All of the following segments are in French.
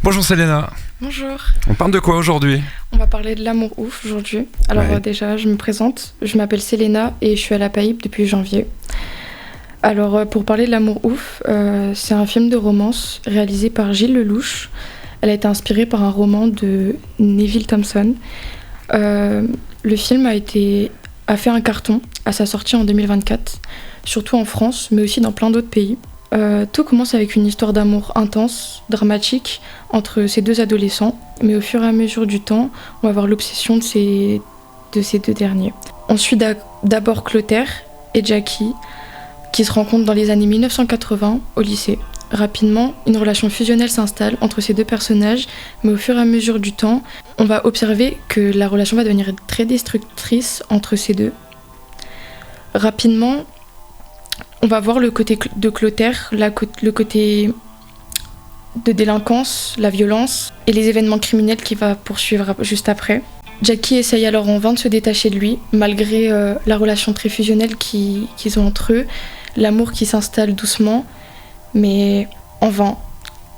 Bonjour Selena, Bonjour. on parle de quoi aujourd'hui? On va parler de l'amour ouf aujourd'hui. Alors Ouais. déjà, je me présente. Je m'appelle Selena et je suis à la PAIP depuis janvier. Alors pour parler de l'amour ouf, c'est un film de romance réalisé par Gilles Lelouch. Elle a été inspirée par un roman de Neville Thompson. Le film a fait un carton à sa sortie en 2024, surtout en France, mais aussi dans plein d'autres pays. Tout commence avec une histoire d'amour intense, dramatique, entre ces deux adolescents, mais au fur et à mesure du temps, on va voir l'obsession de ces deux derniers. On suit d'abord Clotaire et Jackie, qui se rencontrent dans les années 1980 au lycée. Rapidement, une relation fusionnelle s'installe entre ces deux personnages, mais au fur et à mesure du temps, on va observer que la relation va devenir très destructrice entre ces deux. Rapidement, on va voir le côté de Clotaire, le côté de délinquance, la violence et les événements criminels qui va poursuivre juste après. Jackie essaye alors en vain de se détacher de lui, malgré la relation très fusionnelle qu'ils ont entre eux, l'amour qui s'installe doucement, mais en vain.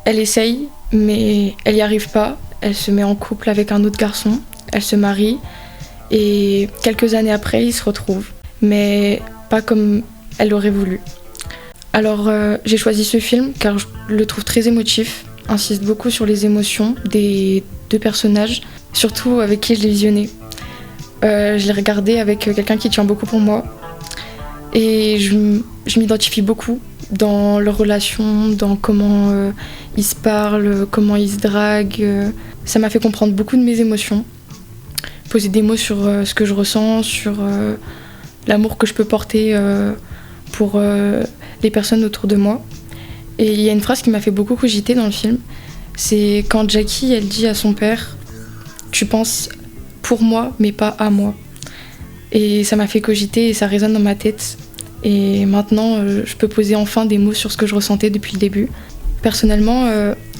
Elle essaye, mais elle n'y arrive pas. Elle se met en couple avec un autre garçon, elle se marie, et quelques années après, ils se retrouvent. Mais pas comme elle l'aurait voulu. Alors j'ai choisi ce film car je le trouve très émotif, insiste beaucoup sur les émotions des deux personnages, surtout avec qui je l'ai visionné. Je l'ai regardé avec quelqu'un qui tient beaucoup pour moi et je m'identifie beaucoup dans leur relation, dans comment ils se parlent, comment ils se draguent. Ça m'a fait comprendre beaucoup de mes émotions, poser des mots sur ce que je ressens, sur l'amour que je peux porter pour les personnes autour de moi. Et il y a une phrase qui m'a fait beaucoup cogiter dans le film, c'est quand Jackie elle dit à son père « Tu penses pour moi mais pas à moi ». Et ça m'a fait cogiter et ça résonne dans ma tête. Et maintenant je peux poser enfin des mots sur ce que je ressentais depuis le début. Personnellement,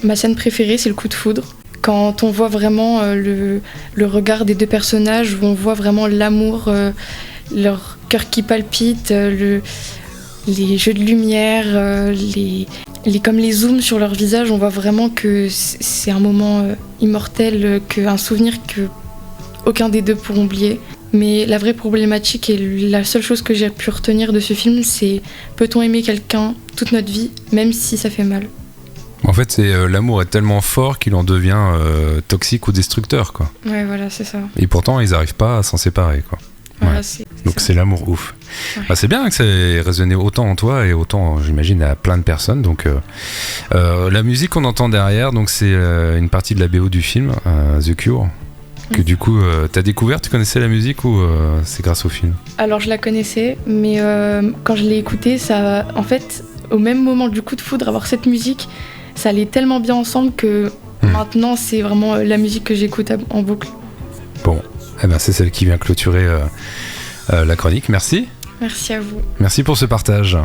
ma scène préférée c'est le coup de foudre. Quand on voit vraiment le regard des deux personnages, où on voit vraiment l'amour, leur cœur qui palpite, les jeux de lumière, comme les zooms sur leur visage, on voit vraiment que c'est un moment immortel, un souvenir que aucun des deux pourront oublier. Mais la vraie problématique et la seule chose que j'ai pu retenir de ce film, c'est peut-on aimer quelqu'un toute notre vie, même si ça fait mal? En fait, l'amour est tellement fort qu'il en devient toxique ou destructeur, quoi. Ouais, voilà, c'est ça. Et pourtant, ils n'arrivent pas à s'en séparer, quoi. Voilà, Ouais. c'est Donc ça. c'est l'amour ouf. Ouais. Bah, c'est bien que ça ait résonné autant en toi et autant, j'imagine, à plein de personnes. Donc la musique qu'on entend derrière, donc c'est une partie de la BO du film The Cure. Que du coup, t'as découvert, tu connaissais la musique ou c'est grâce au film? Alors je la connaissais, mais quand je l'ai écoutée, ça, en fait, au même moment du coup de foudre, avoir cette musique, ça allait tellement bien ensemble que maintenant c'est vraiment la musique que j'écoute en boucle. Bon, eh ben, c'est celle qui vient clôturer la chronique. Merci. Merci à vous. Merci pour ce partage.